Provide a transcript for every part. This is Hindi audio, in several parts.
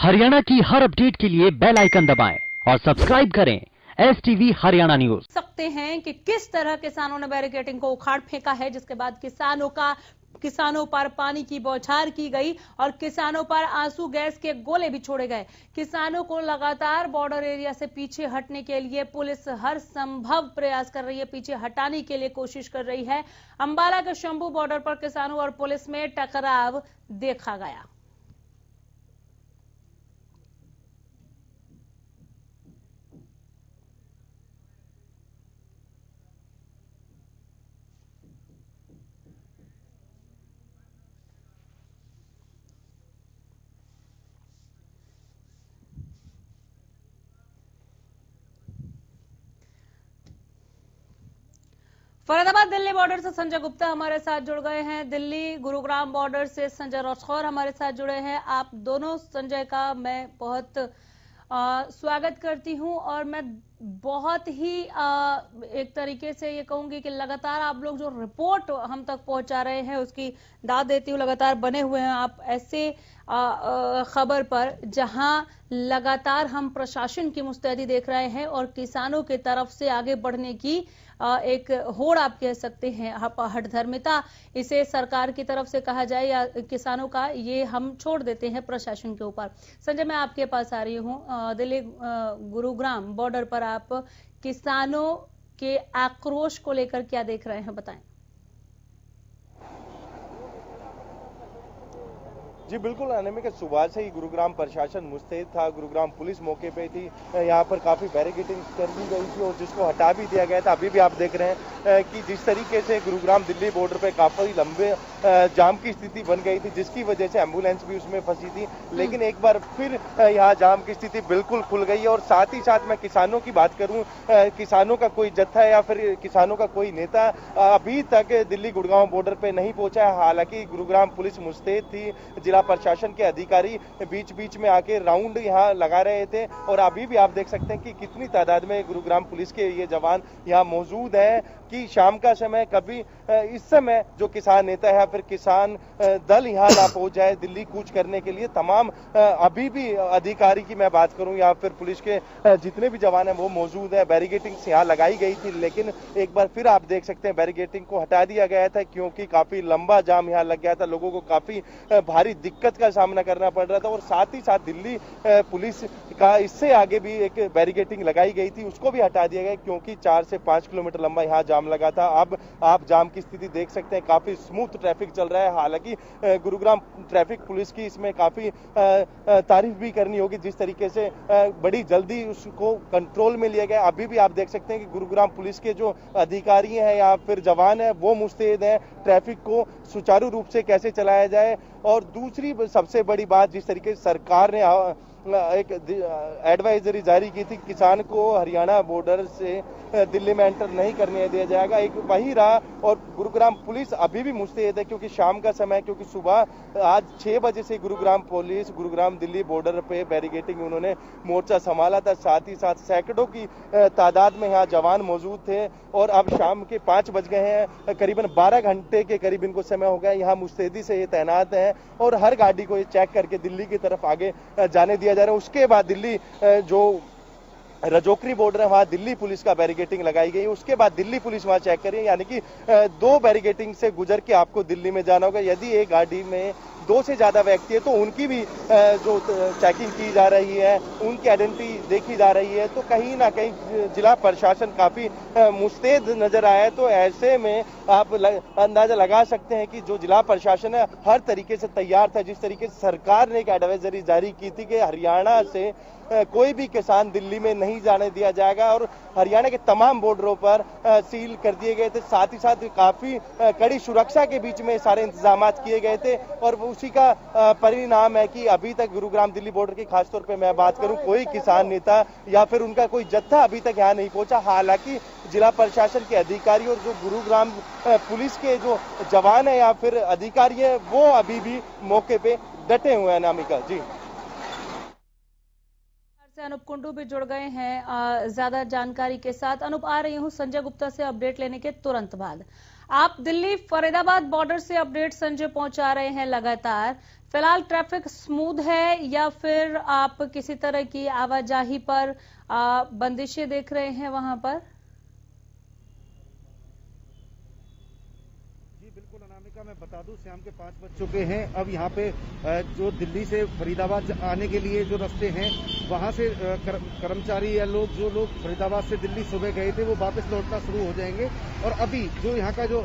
हरियाणा की हर अपडेट के लिए बेल आइकन दबाएं और सब्सक्राइब करें STV हरियाणा न्यूज। सकते हैं कि किस तरह किसानों ने बैरिकेडिंग को उखाड़ फेंका है, जिसके बाद किसानों पर पानी की बौछार की गई और किसानों पर आंसू गैस के गोले भी छोड़े गए। किसानों को लगातार बॉर्डर एरिया से पीछे हटने के लिए पुलिस हर संभव प्रयास कर रही है, पीछे हटाने के लिए कोशिश कर रही है। अंबाला के शंभू बॉर्डर पर किसानों और पुलिस में टकराव देखा गया। फरीदाबाद दिल्ली बॉर्डर से संजय गुप्ता हमारे साथ जुड़ गए हैं। दिल्ली गुरुग्राम बॉर्डर से संजय राठौर हमारे साथ जुड़े हैं। आप दोनों संजय का मैं बहुत स्वागत करती हूं और मैं बहुत ही एक तरीके से ये कहूंगी कि लगातार आप लोग जो रिपोर्ट हम तक पहुंचा रहे हैं उसकी दाद देती हूँ। लगातार बने हुए हैं आप ऐसे खबर पर जहां लगातार हम प्रशासन की मुस्तैदी देख रहे हैं और किसानों की तरफ से आगे बढ़ने की एक होड़ आप कह सकते हैं, हठधर्मिता इसे सरकार की तरफ से कहा जाए या किसानों का, ये हम छोड़ देते हैं प्रशासन के ऊपर। संजय, मैं आपके पास आ रही हूँ। दिल्ली गुरुग्राम बॉर्डर पर आप किसानों के आक्रोश को लेकर क्या देख रहे हैं, बताएं। जी बिल्कुल, अनामिका, सुबह से ही गुरुग्राम प्रशासन मुस्तैद था। गुरुग्राम पुलिस मौके पे थी। यहाँ पर काफ़ी बैरिकेडिंग कर दी गई थी और जिसको हटा भी दिया गया था। अभी भी आप देख रहे हैं कि जिस तरीके से गुरुग्राम दिल्ली बॉर्डर पे काफ़ी लंबे जाम की स्थिति बन गई थी, जिसकी वजह से एम्बुलेंस भी उसमें फंसी थी। लेकिन एक बार फिर यहाँ जाम की स्थिति बिल्कुल खुल गई है। और साथ ही साथ मैं किसानों की बात करूँ, किसानों का कोई जत्था या फिर किसानों का कोई नेता अभी तक दिल्ली गुड़गांव बॉर्डर पे नहीं पहुंचा है। हालांकि गुरुग्राम पुलिस मुस्तैद थी, जिला प्रशासन के अधिकारी बीच बीच में आके राउंड यहाँ लगा रहे थे। और अभी भी आप देख सकते हैं कि कितनी तादाद में गुरुग्राम पुलिस के ये जवान यहाँ मौजूद हैं कि शाम का समय कभी इस समय जो किसान नेता है या फिर किसान दल यहाँ ना पहुंच जाए दिल्ली कूच करने के लिए। तमाम अभी भी अधिकारी की मैं बात करूं या फिर पुलिस के जितने भी जवान हैं वो मौजूद है। बैरिकेडिंग यहाँ लगाई गई थी, लेकिन एक बार फिर आप देख सकते हैं बैरिकेडिंग को हटा दिया गया था क्योंकि काफी लंबा जाम यहाँ लग गया था। लोगों को काफी भारी दिक्कत का सामना करना पड़ रहा था। और साथ ही साथ दिल्ली पुलिस का इससे आगे भी एक बैरिकेडिंग लगाई गई थी, उसको भी हटा दिया गया क्योंकि 4 से 5 किलोमीटर लंबा यहाँ जाम लगा था। अब आप जाम की स्थिति देख सकते हैं, काफी स्मूथ ट्रैफिक चल रहा है। हालांकि गुरुग्राम ट्रैफिक पुलिस की इसमें काफी तारीफ भी करनी होगी, जिस तरीके से बड़ी जल्दी उसको कंट्रोल में लिया गया। अभी भी आप देख सकते हैं कि गुरुग्राम पुलिस के जो अधिकारी हैं या फिर जवान हैं वो मुस्तैद हैं ट्रैफिक को सुचारू रूप से कैसे चलाया जाए। और दूसरी सबसे बड़ी बात, जिस तरीके से सरकार ने एक एडवाइजरी जारी की थी, किसान को हरियाणा बॉर्डर से दिल्ली में एंटर नहीं करने दिया जाएगा, एक वही रहा। और गुरुग्राम पुलिस अभी भी मुस्तैद है क्योंकि शाम का समय, क्योंकि सुबह आज 6 बजे से गुरुग्राम पुलिस गुरुग्राम दिल्ली बॉर्डर पे बैरिकेडिंग उन्होंने मोर्चा संभाला था। साथ ही साथ सैकड़ों की तादाद में यहाँ जवान मौजूद थे। और अब शाम के 5 बज गए हैं, करीबन 12 घंटे के करीब इनको समय हो गया। यहाँ मुस्तैदी से ये तैनात हैं और हर गाड़ी को ये चेक करके दिल्ली की तरफ आगे जाने दिया जा रहा है। उसके बाद दिल्ली जो रजोकरी बॉर्डर है वहां दिल्ली पुलिस का बैरिकेडिंग लगाई गई, उसके बाद दिल्ली पुलिस वहां चेक करिए, यानी कि 2 बैरिकेडिंग से गुजर के आपको दिल्ली में जाना होगा। यदि एक गाड़ी में 2 से ज्यादा व्यक्ति है तो उनकी भी जो चेकिंग की जा रही है, उनकी आइडेंटिटी देखी जा रही है। तो कहीं ना कहीं जिला प्रशासन काफी मुस्तैद नजर आया है। तो ऐसे में आप अंदाजा लगा सकते हैं कि जो जिला प्रशासन है हर तरीके से तैयार था। जिस तरीके से सरकार ने एक एडवाइजरी जारी की थी कि हरियाणा से कोई भी किसान दिल्ली में नहीं जाने दिया जाएगा और हरियाणा के तमाम बॉर्डरों पर सील कर दिए गए थे। साथ ही साथ काफी कड़ी सुरक्षा के बीच में सारे इंतजाम किए गए थे। और उसी का परिणाम है कि अभी तक गुरुग्राम दिल्ली बॉर्डर की खासतौर पे मैं बात करूं, कोई किसान नेता या फिर उनका कोई जत्था अभी तक यहाँ नहीं पहुंचा। हालांकि जिला प्रशासन के अधिकारी और जो गुरुग्राम पुलिस के जो जवान है या फिर अधिकारी है वो अभी भी मौके पे डटे हुए हैं। अनामिका जी, से अनूप कुंडू भी जुड़ गए हैं ज्यादा जानकारी के साथ। अनूप, आ रही हूं संजय गुप्ता से अपडेट लेने के तुरंत बाद। आप दिल्ली फरीदाबाद बॉर्डर से अपडेट संजय पहुंचा रहे हैं लगातार। फिलहाल ट्रैफिक स्मूथ है या फिर आप किसी तरह की आवाजाही पर बंदिशें देख रहे हैं वहां पर? जी बिल्कुल अनामिका, मैं बता दूं शाम के 5 बज चुके हैं। अब यहाँ पे जो दिल्ली से फरीदाबाद आने के लिए जो रास्ते हैं वहां से कर्मचारी या जो लोग फरीदाबाद से दिल्ली सुबह गए थे वो वापस लौटना शुरू हो जाएंगे। और अभी जो यहाँ का जो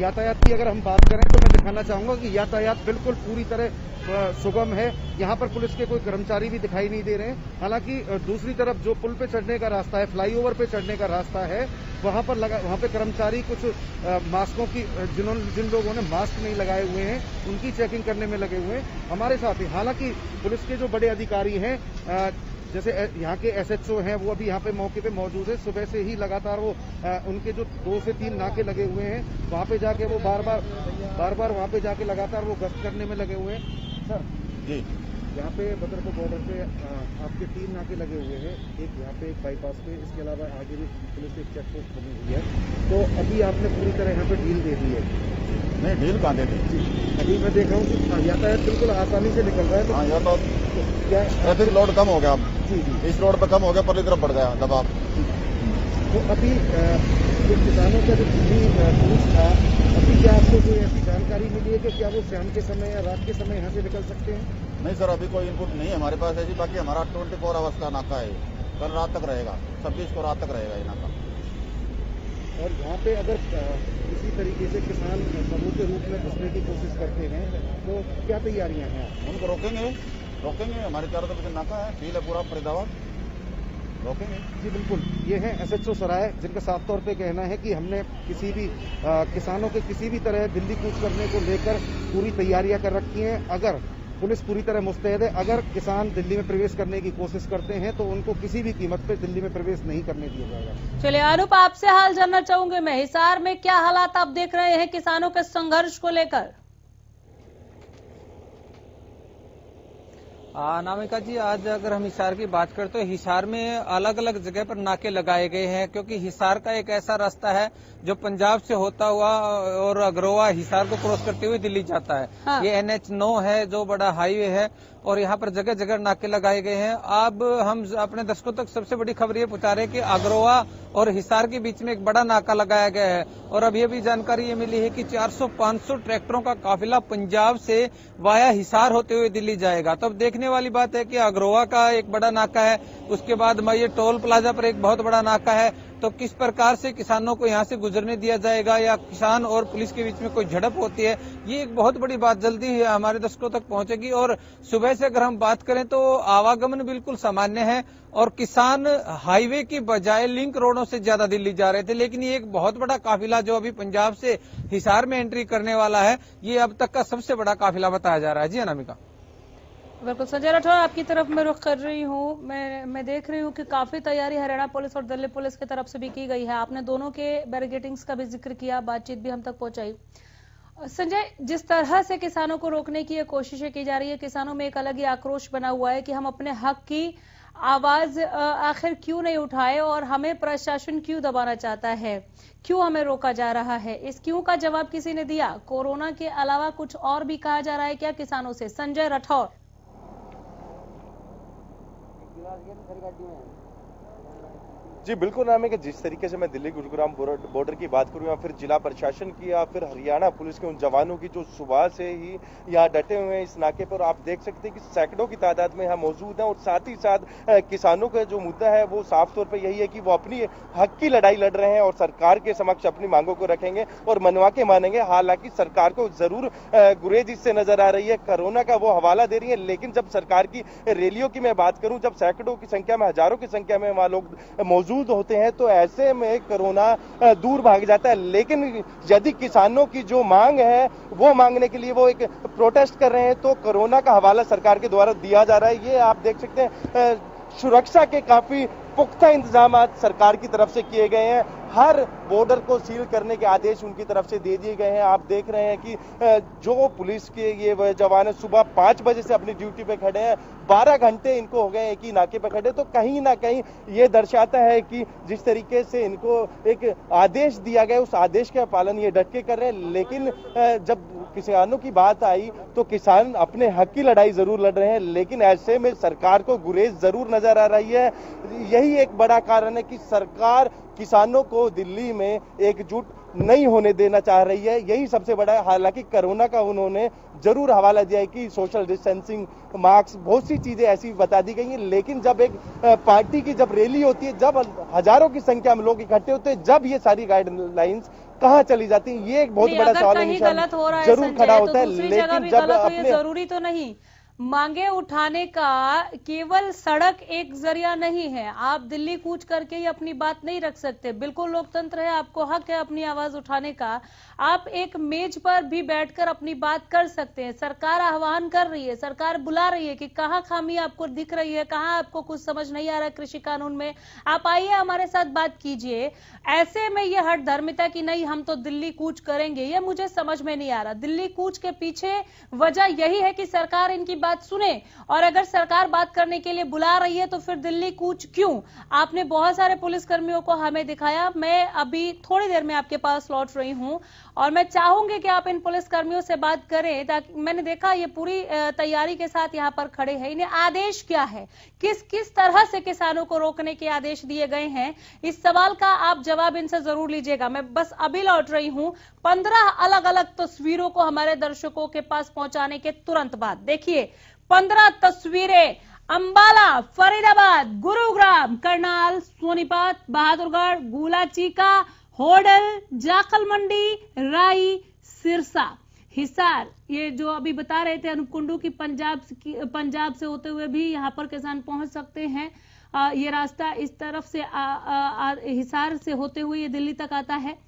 यातायात की अगर हम बात करें तो मैं दिखाना चाहूंगा कि यातायात बिल्कुल पूरी तरह सुगम है। यहाँ पर पुलिस के कोई कर्मचारी भी दिखाई नहीं दे रहे हैं। हालांकि दूसरी तरफ जो पुल पे चढ़ने का रास्ता है, फ्लाईओवर पे चढ़ने का रास्ता है, वहां पे कर्मचारी कुछ मास्कों की जिन लोगों ने मास्क नहीं लगाए हुए हैं उनकी चेकिंग करने में लगे हुए हैं हमारे साथ ही। हालांकि पुलिस के जो बड़े अधिकारी हैं जैसे यहाँ के SHO हैं वो अभी यहाँ पे मौके पे मौजूद है। सुबह से ही लगातार वो उनके जो 2 से 3 नाके लगे हुए हैं वहाँ पे जाके वो बार बार वहाँ पे जाके लगातार वो गश्त करने में लगे हुए हैं। सर जी, यहाँ पे बदरपुर बॉर्डर पे आपके 3 नाके लगे हुए हैं, एक यहाँ पे, एक बाईपास पे, इसके अलावा आगे भी पुलिस की चेक पोस्ट बनी हुई है। तो अभी आपने पूरी तरह यहाँ पे ढील दे दी है? नहीं, ढील कहाँ देते? अभी मैं देख रहा हूँ कि यातायात बिल्कुल आसानी से निकल रहा है। तो हाँ, यहाँ तो क्या ट्रैफिक लोड कम हो गया अब। जी जी, इस रोड पर कम हो गया, परली तरफ बढ़ गया दबाव। तो अभी जो किसानों का जो पुलिस था, अभी क्या आपको कोई ऐसी जानकारी मिली है कि क्या वो शाम के समय या रात के समय यहाँ से निकल सकते हैं? नहीं सर, अभी कोई इनपुट नहीं है हमारे पास ऐसी। बाकी हमारा 24 आवर्स का नाका है, कल रात तक रहेगा, 26 को रात तक रहेगा ये नाका। और यहाँ पे अगर किसी तरीके से किसान समूह के रूप में घुसने की कोशिश करते हैं तो क्या तैयारियां हैं? उनको रोकेंगे। हमारे चारों तरफ नाका है, फील है पूरा फरीदाबाद, रोकेंगे। जी बिल्कुल, ये है SHO सराय जिनका साफ तौर पे कहना है कि हमने किसी भी किसानों के किसी भी तरह दिल्ली कूच करने को लेकर पूरी तैयारियां कर रखी हैं। अगर पुलिस पूरी तरह मुस्तैद है, अगर किसान दिल्ली में प्रवेश करने की कोशिश करते हैं तो उनको किसी भी कीमत पे दिल्ली में प्रवेश नहीं करने दिया जाएगा। चलिए अनूप, आपसे हाल जानना चाहूंगे मैं, हिसार में क्या हालात आप देख रहे हैं किसानों के संघर्ष को लेकर? अनामिका जी, आज अगर हम हिसार की बात करते तो हिसार में अलग अलग जगह पर नाके लगाए गए हैं, क्योंकि हिसार का एक ऐसा रास्ता है जो पंजाब से होता हुआ और अग्रोवा हिसार को क्रॉस करते हुए दिल्ली जाता है। हाँ। ये NH9 है जो बड़ा हाईवे है और यहाँ पर जगह जगह नाके लगाए गए हैं। अब हम अपने दर्शकों तक सबसे बड़ी खबर ये पहुंचा रहे हैं कि अग्रोवा और हिसार के बीच में एक बड़ा नाका लगाया गया है। और अभी अभी जानकारी ये मिली है कि 400-500 ट्रैक्टरों का काफिला पंजाब से वाया हिसार होते हुए दिल्ली जाएगा। तो अब देखने वाली बात है कि अग्रोवा का एक बड़ा नाका है, उसके बाद ये टोल प्लाजा पर एक बहुत बड़ा नाका है। तो किस प्रकार से किसानों को यहाँ से गुजरने दिया जाएगा या किसान और पुलिस के बीच में कोई झड़प होती है, ये एक बहुत बड़ी बात जल्दी ही हमारे दर्शकों तक पहुंचेगी। और सुबह से अगर हम बात करें तो आवागमन बिल्कुल सामान्य है और किसान हाईवे की बजाय लिंक रोडों से ज्यादा दिल्ली जा रहे थे। लेकिन ये एक बहुत बड़ा काफिला जो अभी पंजाब से हिसार में एंट्री करने वाला है, ये अब तक का सबसे बड़ा काफिला बताया जा रहा है। जी अनामिका। बिल्कुल संजय राठौर, आपकी तरफ मैं रुख कर रही हूँ। मैं देख रही हूँ कि काफी तैयारी हरियाणा पुलिस और दिल्ली पुलिस की तरफ से भी की गई है। आपने दोनों के बैरिकेडिंग्स का भी जिक्र किया, बातचीत भी हम तक पहुंचाई। संजय, जिस तरह से किसानों को रोकने की कोशिशें की जा रही है, किसानों में एक अलग ही आक्रोश बना हुआ है कि हम अपने हक की आवाज आखिर क्यों नहीं उठाए और हमें प्रशासन क्यों दबाना चाहता है, क्यों हमें रोका जा रहा है? इस क्यों का जवाब किसी ने दिया? कोरोना के अलावा कुछ और भी कहा जा रहा है क्या किसानों से? संजय राठौर। जी बिल्कुल नाम है कि जिस तरीके से मैं दिल्ली गुरुग्राम बॉर्डर की बात करूं या फिर जिला प्रशासन की या फिर हरियाणा पुलिस के उन जवानों की जो सुबह से ही यहाँ डटे हुए हैं इस नाके पर, आप देख सकते हैं कि सैकड़ों की तादाद में यहाँ मौजूद हैं। और साथ ही साथ किसानों का जो मुद्दा है वो साफ तौर पर यही है कि वो अपनी हक की लड़ाई लड़ रहे हैं और सरकार के समक्ष अपनी मांगों को रखेंगे और मनवा के मानेंगे। हालांकि सरकार को जरूर गुरेज इससे नजर आ रही है, कोरोना का वो हवाला दे रही है। लेकिन जब सरकार की रैलियों की मैं बात करूं, जब सैकड़ों की संख्या में, हजारों की संख्या में वहां लोग मौजूद होते हैं तो ऐसे में कोरोना दूर भाग जाता है। लेकिन यदि किसानों की जो मांग है वो मांगने के लिए वो एक प्रोटेस्ट कर रहे हैं तो कोरोना का हवाला सरकार के द्वारा दिया जा रहा है। ये आप देख सकते हैं, सुरक्षा के काफी पुख्ता इंतजाम सरकार की तरफ से किए गए हैं। हर बॉर्डर को सील करने के आदेश उनकी तरफ से दे दिए गए हैं। आप देख रहे हैं कि जो पुलिस के ये जवान है सुबह 5 बजे से अपनी ड्यूटी पे खड़े हैं, 12 घंटे इनको हो गए एक ही नाके पे खड़े। तो कहीं ना कहीं ये दर्शाता है कि जिस तरीके से इनको एक आदेश दिया गया उस आदेश का पालन ये डट के कर रहे हैं। लेकिन जब किसानों की बात आई तो किसान अपने हक की लड़ाई जरूर लड़ रहे हैं, लेकिन ऐसे में सरकार को गुरेज जरूर नजर आ रही है। यही एक बड़ा कारण है कि सरकार किसानों को दिल्ली में एकजुट नहीं होने देना चाह रही है। यही सबसे बड़ा है। हालांकि कोरोना का उन्होंने जरूर हवाला दिया है कि सोशल डिस्टेंसिंग, मास्क, बहुत सी चीजें ऐसी बता दी गई हैं, लेकिन जब एक पार्टी की जब रैली होती है, जब हजारों की संख्या में लोग इकट्ठे होते हैं, जब ये सारी गाइडलाइंस कहाँ चली जाती है, ये एक बहुत बड़ा सवाल है, निशान जरूर खड़ा होता है। लेकिन जब अपने जरूरी तो नहीं, मांगे उठाने का केवल सड़क एक जरिया नहीं है। आप दिल्ली कूच करके ही अपनी बात नहीं रख सकते। बिल्कुल लोकतंत्र है, आपको हक है अपनी आवाज उठाने का। आप एक मेज पर भी बैठकर अपनी बात कर सकते हैं। सरकार आह्वान कर रही है, सरकार बुला रही है कि कहाँ खामी आपको दिख रही है, कहाँ आपको कुछ समझ नहीं आ रहा है कृषि कानून में, आप आइए हमारे साथ बात कीजिए। ऐसे में ये हट धर्मिता की नहीं हम तो दिल्ली कूच करेंगे, ये मुझे समझ में नहीं आ रहा। दिल्ली कूच के पीछे वजह यही है कि सरकार इनकी बात सुने, और अगर सरकार बात करने के लिए बुला रही है तो फिर दिल्ली कूच क्यों? आपने बहुत सारे पुलिसकर्मियों को हमें दिखाया। मैं अभी थोड़ी देर में आपके पास लौट रही हूं और मैं चाहूंगी कि आप इन पुलिसकर्मियों से बात करें, ताकि मैंने देखा ये पूरी तैयारी के साथ यहां पर खड़े हैं। इन्हें आदेश क्या है, किस किस तरह से किसानों को रोकने के आदेश दिए गए हैं, इस सवाल का आप जवाब इनसे जरूर लीजिएगा। मैं बस अभी लौट रही हूं 15 अलग अलग तस्वीरों को हमारे दर्शकों के पास पहुंचाने के तुरंत बाद। देखिए 15 तस्वीरें अंबाला, फरीदाबाद, गुरुग्राम, करनाल, सोनीपत, बहादुरगढ़, गुलाचीका, होडल, जाखल मंडी, राई, सिरसा, हिसार। ये जो अभी बता रहे थे अनूप कुंडू की पंजाब से होते हुए भी यहाँ पर किसान पहुंच सकते हैं। ये रास्ता इस तरफ से हिसार से होते हुए ये दिल्ली तक आता है।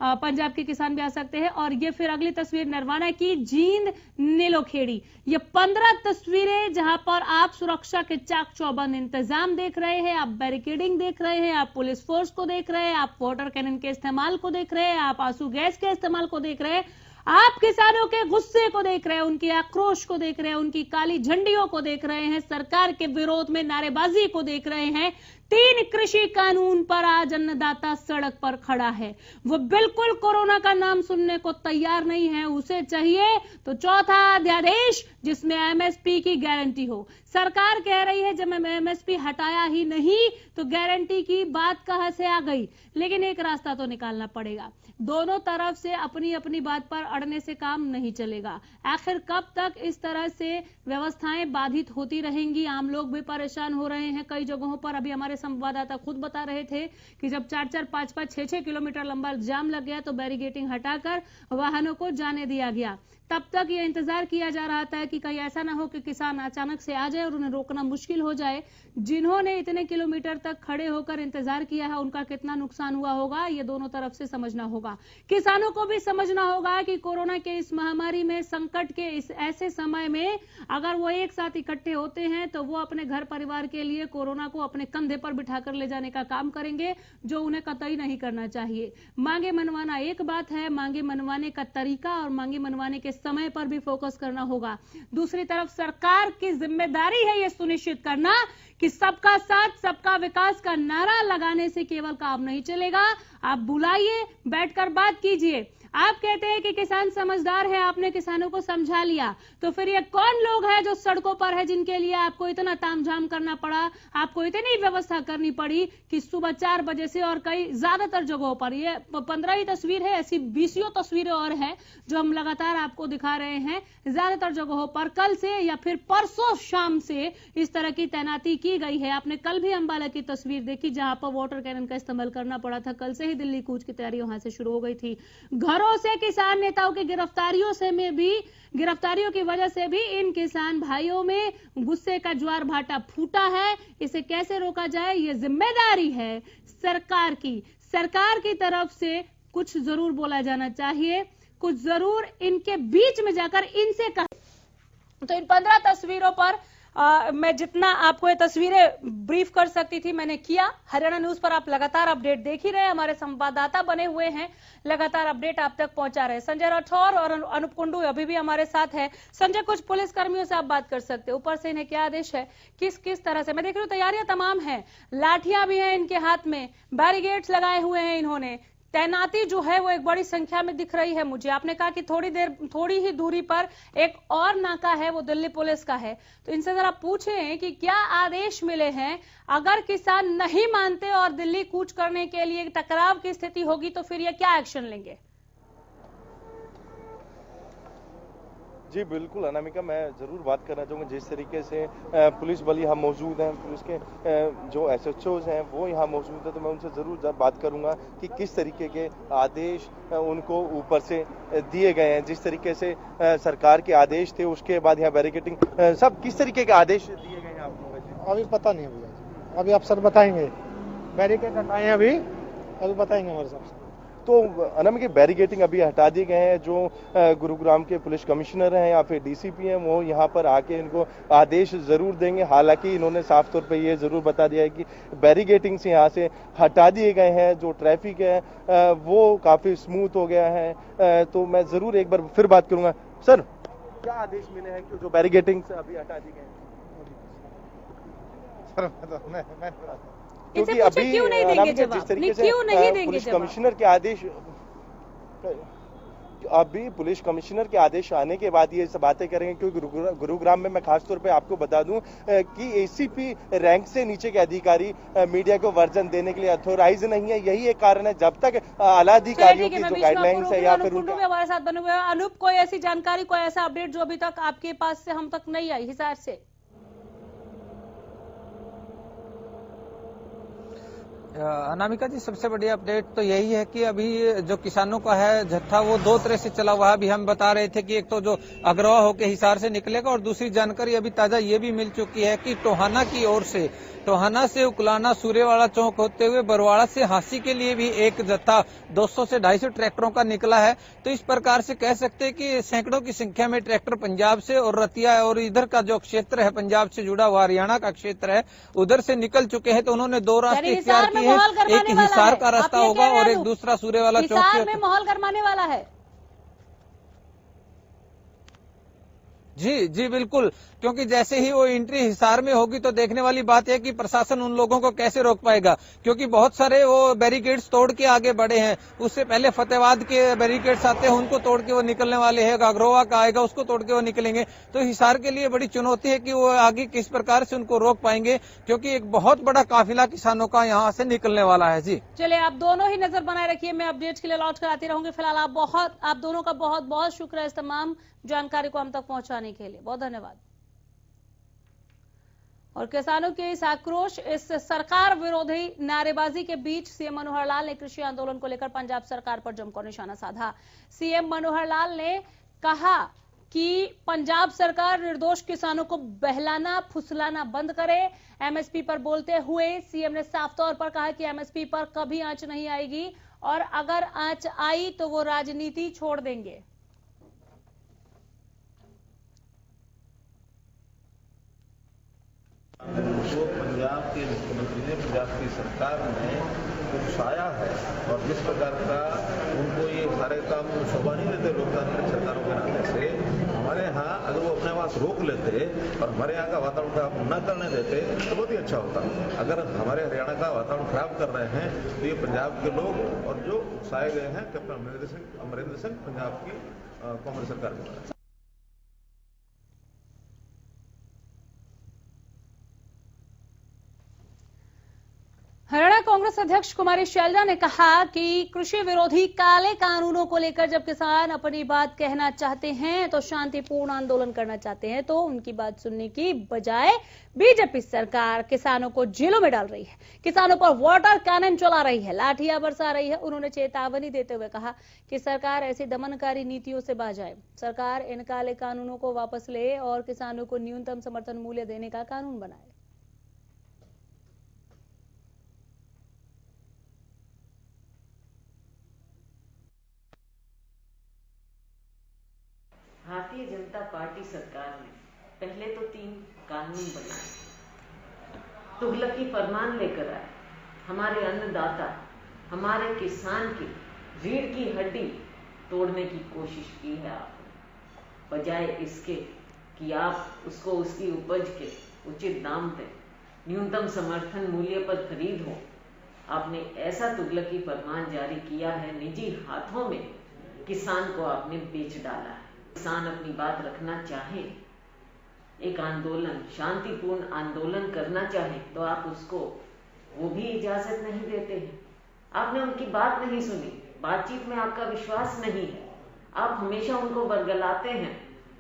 पंजाब के किसान भी आ सकते हैं। और ये फिर अगली तस्वीर नरवाना की, जींद, नीलोखेड़ी। ये 15 तस्वीरें जहां पर आप सुरक्षा के चाक चौबंद इंतजाम देख रहे हैं, आप बैरिकेडिंग देख रहे हैं, आप पुलिस फोर्स को देख रहे हैं, आप वाटर कैनन के इस्तेमाल को देख रहे हैं, आप आंसू गैस के इस्तेमाल को देख रहे हैं, आप किसानों के गुस्से को देख रहे हैं, उनकी आक्रोश को देख रहे हैं, उनकी काली झंडियों को देख रहे हैं, सरकार के विरोध में नारेबाजी को देख रहे हैं। 3 कृषि कानून पर आज अन्नदाता सड़क पर खड़ा है। वो बिल्कुल कोरोना का नाम सुनने को तैयार नहीं है। उसे चाहिए तो चौथा अध्यादेश जिसमें एमएसपी की गारंटी हो। सरकार कह रही है जब मैं एमएसपी हटाया ही नहीं तो गारंटी की बात कहां से आ गई। लेकिन एक रास्ता तो निकालना पड़ेगा। दोनों तरफ से अपनी अपनी बात पर अड़ने से काम नहीं चलेगा। आखिर कब तक इस तरह से व्यवस्थाएं बाधित होती रहेंगी? आम लोग भी परेशान हो रहे हैं। कई जगहों पर अभी हमारे संवाददाता खुद बता रहे थे कि जब 4-4, 5-5, 6-6 किलोमीटर लंबा जाम लग गया तो बैरिकेडिंग हटाकर वाहनों को जाने दिया गया। तब तक ये इंतजार किया जा रहा था कि कहीं ऐसा ना हो कि किसान अचानक से आ जाए और उन्हें रोकना मुश्किल हो जाए। जिन्होंने इतने किलोमीटर तक खड़े होकर इंतजार किया है उनका कितना नुकसान हुआ होगा, ये दोनों तरफ से समझना होगा। किसानों को भी समझना होगा कि कोरोना के इस महामारी में, संकट के इस ऐसे समय में अगर वो एक साथ इकट्ठे होते हैं तो वो अपने घर परिवार के लिए कोरोना को अपने कंधे पर बिठाकर ले जाने का काम करेंगे, जो उन्हें कतई नहीं करना चाहिए। मांगे मनवाना एक बात है, मांगे मनवाने का तरीका और मांगे मनवाने के समय पर भी फोकस करना होगा। दूसरी तरफ सरकार की जिम्मेदारी है यह सुनिश्चित करना कि सबका साथ सबका विकास का नारा लगाने से केवल काम नहीं चलेगा। आप बुलाइए, बैठकर बात कीजिए। आप कहते हैं कि किसान समझदार है, आपने किसानों को समझा लिया, तो फिर ये कौन लोग हैं जो सड़कों पर है, जिनके लिए आपको इतना तामझाम करना पड़ा, आपको इतनी व्यवस्था करनी पड़ी कि सुबह 4 बजे से और कई ज्यादातर जगहों पर, ये 15 ही तस्वीर है, ऐसी 20 तस्वीरें और है जो हम लगातार आपको दिखा रहे हैं। ज्यादातर जगहों पर कल से या फिर परसों शाम से इस तरह की तैनाती की गई है। आपने कल भी अंबाला की तस्वीर देखी जहां पर वाटर कैनन का इस्तेमाल करना पड़ा था। कल से ही दिल्ली कूच की तैयारी वहां से शुरू हो गई थी। घरों से किसान नेताओं की गिरफ्तारियों की वजह से भी इन किसान भाइयों में गुस्से का ज्वार भाटा फूटा है। इसे कैसे रोका जाए, ये जिम्मेदारी है सरकार की। सरकार की तरफ से कुछ जरूर बोला जाना चाहिए, कुछ जरूर इनके बीच में जाकर इनसे कहा। तो इन 15 तस्वीरों पर मैं जितना आपको ये तस्वीरें ब्रीफ कर सकती थी मैंने किया। हरियाणा न्यूज पर आप लगातार अपडेट देख ही रहे हैं, हमारे संवाददाता बने हुए हैं, लगातार अपडेट आप तक पहुंचा रहे हैं। संजय राठौर और अनुप कुंडू अभी भी हमारे साथ है। संजय, कुछ पुलिस कर्मियों से आप बात कर सकते हैं, ऊपर से इन्हें क्या आदेश है, किस किस तरह से? मैं देख रही हूँ तैयारियां तमाम है, लाठियां भी हैं इनके हाथ में, बैरिकेड्स लगाए हुए हैं इन्होंने, तैनाती जो है वो एक बड़ी संख्या में दिख रही है मुझे। आपने कहा कि थोड़ी ही दूरी पर एक और नाका है, वो दिल्ली पुलिस का है। तो इनसे जरा पूछें कि क्या आदेश मिले हैं, अगर किसान नहीं मानते और दिल्ली कूच करने के लिए टकराव की स्थिति होगी तो फिर ये क्या एक्शन लेंगे? जी बिल्कुल अनामिका, मैं ज़रूर बात करना चाहूँगा। जिस तरीके से पुलिस बल यहाँ मौजूद हैं, पुलिस के जो SHOs हैं वो यहाँ मौजूद है, तो मैं उनसे ज़रूर बात करूँगा कि किस तरीके के आदेश उनको ऊपर से दिए गए हैं। जिस तरीके से सरकार के आदेश थे, उसके बाद यहाँ बैरिकेडिंग सब किस तरीके के आदेश दिए गए हैं आप लोगों को? अभी पता नहीं है भैया जी, अभी अफसर बताएंगे। बैरिकेड हटाए हैं अभी बताएंगे हमारे साहब से। तो अनामिका, बैरिकेडिंग अभी हटा दिए गए हैं। जो गुरुग्राम के पुलिस कमिश्नर हैं या फिर DCP हैं, वो यहाँ पर आके इनको आदेश जरूर देंगे। हालांकि इन्होंने साफ तौर पे ये जरूर बता दिया है कि बैरिकेडिंग से यहाँ से हटा दिए गए हैं, जो ट्रैफिक है वो काफी स्मूथ हो गया है। तो मैं जरूर एक बार फिर बात करूंगा। सर, क्या आदेश मिले हैं कि जो बैरिकेडिंग से अभी हटा दी गए हैं? क्योंकि अभी क्यों नहीं देंगे जवाब? जिस तरीके से क्यों नहीं देंगे पुलिस जवाब? कमिश्नर के आदेश, अभी पुलिस कमिश्नर के आदेश आने के बाद ये सब बातें करेंगे। क्योंकि गुरुग्राम में मैं खासतौर पे आपको बता दूं कि ACP रैंक से नीचे के अधिकारी मीडिया को वर्जन देने के लिए अथोराइज नहीं है। यही एक कारण है। जब तक आला अधिकारियों की जो गाइडलाइंस है या फिर हमारे साथ बने हुए अनुप, कोई ऐसी जानकारी, कोई ऐसा अपडेट जो अभी तक आपके पास से हम तक नहीं आई हिसार से? अनामिका जी, सबसे बड़ी अपडेट तो यही है कि अभी जो किसानों का है जत्था वो दो तरह से चला हुआ है। अभी हम बता रहे थे कि एक तो जो अग्रवा होकर हिसार से निकलेगा, और दूसरी जानकारी अभी ताजा ये भी मिल चुकी है कि टोहाना की ओर से, टोहाना से उकलाना सूर्यवाड़ा चौक होते हुए बरवाड़ा से हांसी के लिए भी एक जत्था 200 से 250 ट्रैक्टरों का निकला है। तो इस प्रकार से कह सकते हैं कि सैकड़ों की संख्या में ट्रैक्टर पंजाब से और रतिया और इधर का जो क्षेत्र है पंजाब से जुड़ा हुआ हरियाणा का क्षेत्र है उधर से निकल चुके हैं। तो उन्होंने दो रास्ते इख्तियार किए हैं, एक हिसार का रास्ता होगा और एक दूसरा सूर्यवाला चौक में माहौल गरमाने वाला है। जी बिल्कुल, क्योंकि जैसे ही वो एंट्री हिसार में होगी तो देखने वाली बात है कि प्रशासन उन लोगों को कैसे रोक पाएगा, क्योंकि बहुत सारे वो बैरिकेड्स तोड़ के आगे बढ़े हैं। उससे पहले फतेहाबाद के बैरिकेड्स आते हैं, उनको तोड़ के वो निकलने वाले हैं। अग्रोवा का आएगा, उसको तोड़ के वो निकलेंगे। तो हिसार के लिए बड़ी चुनौती है कि वो आगे किस प्रकार से उनको रोक पाएंगे, क्योंकि एक बहुत बड़ा काफिला किसानों का यहाँ से निकलने वाला है। जी चलिए, आप दोनों ही नजर बनाए रखिए, मैं अपडेट्स के लिए लॉन्च कराती रहूंगी। फिलहाल आप दोनों का बहुत बहुत शुक्र है इस तमाम जानकारी को हम तक पहुंचाने के लिए, बहुत धन्यवाद। और किसानों के इस आक्रोश, इस सरकार विरोधी नारेबाजी के बीच सीएम मनोहर लाल ने कृषि आंदोलन को लेकर पंजाब सरकार पर जमकर निशाना साधा। सीएम मनोहर लाल ने कहा कि पंजाब सरकार निर्दोष किसानों को बहलाना फुसलाना बंद करे। MSP पर बोलते हुए सीएम ने साफ तौर पर कहा कि MSP पर कभी आंच नहीं आएगी, और अगर आंच आई तो वो राजनीति छोड़ देंगे। जो पंजाब के मुख्यमंत्री ने, पंजाब की सरकार ने उकसाया है और जिस प्रकार का उनको ये सारे काम शोभा नहीं देते लोकतांत्रिक सरकारों के नाते से, हमारे यहाँ अगर वो अपने पास रोक लेते और हमारे यहाँ का वातावरण खराब न करने देते तो बहुत ही अच्छा होता। अगर हमारे हरियाणा का वातावरण खराब कर रहे हैं तो ये पंजाब के लोग और जो उकसाए गए हैं कैप्टन अमरिंदर सिंह पंजाब की कांग्रेस सरकार के द्वारा। हरियाणा कांग्रेस अध्यक्ष कुमारी शैलजा ने कहा कि कृषि विरोधी काले कानूनों को लेकर जब किसान अपनी बात कहना चाहते हैं तो शांतिपूर्ण आंदोलन करना चाहते हैं, तो उनकी बात सुनने की बजाय बीजेपी सरकार किसानों को जेलों में डाल रही है, किसानों पर वाटर कैनन चला रही है, लाठियां बरसा रही है। उन्होंने चेतावनी देते हुए कहा कि सरकार ऐसी दमनकारी नीतियों से बाज आए, सरकार इन काले कानूनों को वापस ले और किसानों को न्यूनतम समर्थन मूल्य देने का कानून बनाए। भारतीय जनता पार्टी सरकार ने पहले तो 3 कानून बनाए, तुगलकी फरमान लेकर आए, हमारे अन्नदाता, हमारे किसान की रीढ़ की हड्डी तोड़ने की कोशिश की है आपने, बजाय इसके कि आप उसको उसकी उपज के उचित दाम दें, न्यूनतम समर्थन मूल्य पर खरीद हो। आपने ऐसा तुगलकी फरमान जारी किया है, निजी हाथों में किसान को आपने बेच डाला है। किसान अपनी बात रखना चाहे, एक आंदोलन, शांतिपूर्ण आंदोलन करना चाहे, तो आप उसको वो भी इजाजत नहीं देते हैं। आपने उनकी बात नहीं सुनी, बातचीत में आपका विश्वास नहीं है, आप हमेशा उनको बरगलाते हैं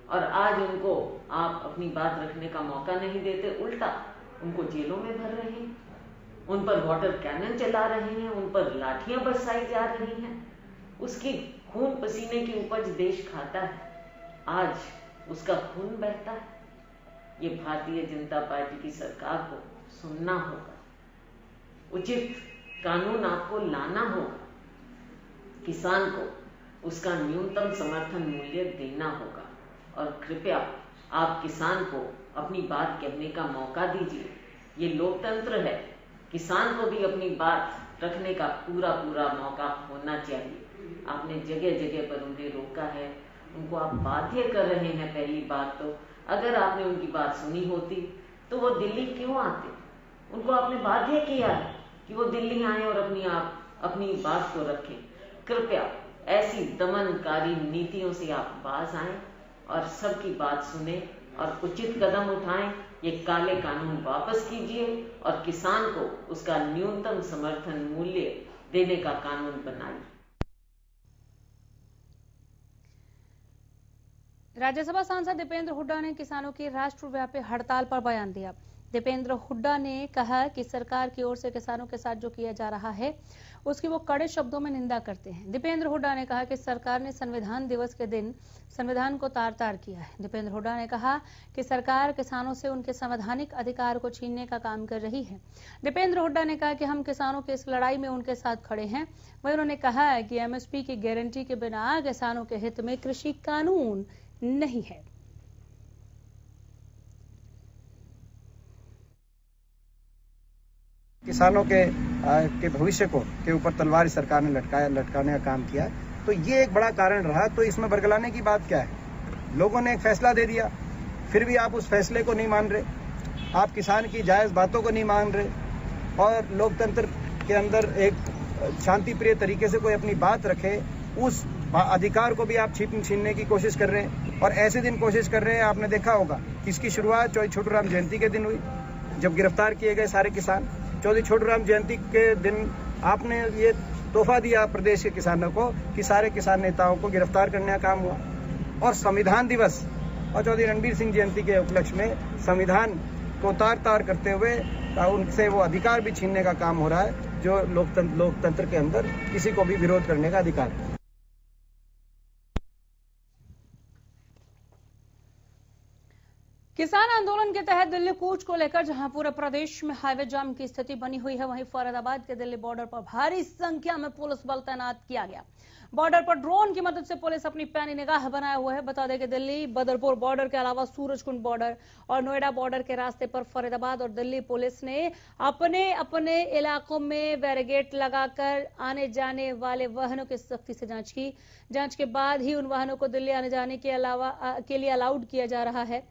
और आज उनको आप अपनी बात रखने का मौका नहीं देते, उल्टा उनको जेलों में भर रहे हैं, उन पर वाटर कैनन चला रहे हैं, उन पर लाठियां बरसाई जा रही हैं। उसकी खून पसीने की उपज देश खाता है, आज उसका खून बहता है। ये भारतीय जनता पार्टी की सरकार को सुनना होगा, उचित कानून आपको लाना होगा, किसान को उसका न्यूनतम समर्थन मूल्य देना होगा और कृपया आप किसान को अपनी बात कहने का मौका दीजिए। ये लोकतंत्र है, किसान को भी अपनी बात रखने का पूरा मौका होना चाहिए। आपने जगह जगह पर उन्हें रोका है, उनको आप बाध्य कर रहे हैं। पहली बात तो अगर आपने उनकी बात सुनी होती तो वो दिल्ली क्यों आते? उनको आपने बाध्य किया है कि वो दिल्ली आए और अपनी बात को रखें। कृपया ऐसी दमनकारी नीतियों से आप बाज आएं और सबकी बात सुने और उचित कदम उठाएं। ये काले कानून वापस कीजिए और किसान को उसका न्यूनतम समर्थन मूल्य देने का कानून बनाइए। राज्यसभा सांसद दीपेंद्र हुड्डा ने किसानों की राष्ट्रव्यापी हड़ताल पर बयान दिया। दीपेंद्र हुड्डा ने कहा कि सरकार की ओर से किसानों के साथ जो किया जा रहा है उसकी वो कड़े शब्दों में निंदा करते हैं। दीपेंद्र हुड्डा ने कहा कि सरकार ने संविधान दिवस के दिन संविधान को तार-तार किया है। दीपेंद्र हुड्डा ने कहा कि सरकार किसानों से उनके संवैधानिक अधिकार को छीनने का काम कर रही है। दीपेंद्र हुड्डा ने कहा कि हम किसानों की इस लड़ाई में उनके साथ खड़े हैं। वहीं उन्होंने कहा कि एमएसपी की गारंटी के बिना किसानों के हित में कृषि कानून नहीं है। किसानों के भविष्य के ऊपर तलवार सरकार ने लटकाने का काम किया, तो ये एक बड़ा कारण रहा। तो इसमें बरगलाने की बात क्या है? लोगों ने एक फैसला दे दिया, फिर भी आप उस फैसले को नहीं मान रहे, आप किसान की जायज बातों को नहीं मान रहे और लोकतंत्र के अंदर एक शांति प्रिय तरीके से कोई अपनी बात रखे उस अधिकार को भी आप छीनने की कोशिश कर रहे हैं। और ऐसे दिन कोशिश कर रहे हैं, आपने देखा होगा कि इसकी शुरुआत चौधरी छोटू राम जयंती के दिन हुई, जब गिरफ्तार किए गए सारे किसान। चौधरी छोटू राम जयंती के दिन आपने ये तोहफा दिया प्रदेश के किसानों को कि सारे किसान नेताओं को गिरफ्तार करने का काम हुआ। और संविधान दिवस और चौधरी रणबीर सिंह जयंती के उपलक्ष्य में संविधान को तार-तार करते हुए उनसे वो अधिकार भी छीनने का काम हो रहा है जो लोकतंत्र के अंदर किसी को भी विरोध करने का अधिकार है। किसान आंदोलन के तहत दिल्ली कूच को लेकर जहां पूरे प्रदेश में हाईवे जाम की स्थिति बनी हुई है, वहीं फरीदाबाद के दिल्ली बॉर्डर पर भारी संख्या में पुलिस बल तैनात किया गया। बॉर्डर पर ड्रोन की मदद से पुलिस अपनी पैनी निगाह बनाए हुए है। बता दें कि दिल्ली बदरपुर बॉर्डर के अलावा सूरजकुंड बॉर्डर और नोएडा बॉर्डर के रास्ते पर फरीदाबाद और दिल्ली पुलिस ने अपने अपने इलाकों में बैरिकेड लगाकर आने जाने वाले वाहनों की सख्ती से जांच की। जांच के बाद ही उन वाहनों को दिल्ली आने जाने के लिए अलाउड किया जा रहा है।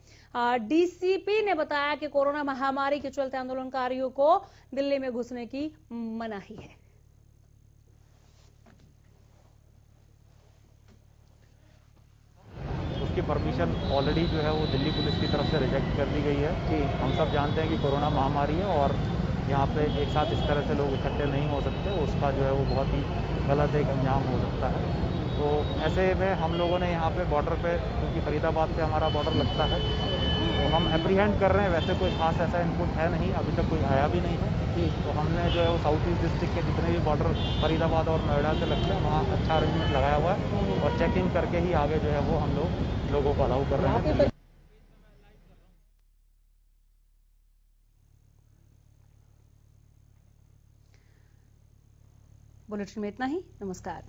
डीसीपी ने बताया कि कोरोना महामारी के चलते आंदोलनकारियों को दिल्ली में घुसने की मनाही है। उसकी परमिशन ऑलरेडी जो है वो दिल्ली पुलिस की तरफ से रिजेक्ट कर दी गई है कि हम सब जानते हैं कि कोरोना महामारी है और यहाँ पे एक साथ इस तरह से लोग इकट्ठे नहीं हो सकते, उसका जो है वो बहुत ही गलत एक अंजाम हो सकता है। तो ऐसे में हम लोगों ने यहाँ पे बॉर्डर पे, क्योंकि फरीदाबाद से हमारा बॉर्डर लगता है, तो हम एप्रीहेंड कर रहे हैं। वैसे कोई खास ऐसा इनपुट है नहीं, अभी तक कोई आया भी नहीं है। तो हमने जो है वो साउथ ईस्ट डिस्ट्रिक्ट के जितने भी बॉर्डर फरीदाबाद और नोएडा से लगते हैं वहाँ अच्छा अरेंजमेंट लगाया हुआ है और चेकिंग करके ही आगे जो है वो हम लोगों को अलाउ कर रहे हैं। बुलेटिन में इतना ही। नमस्कार।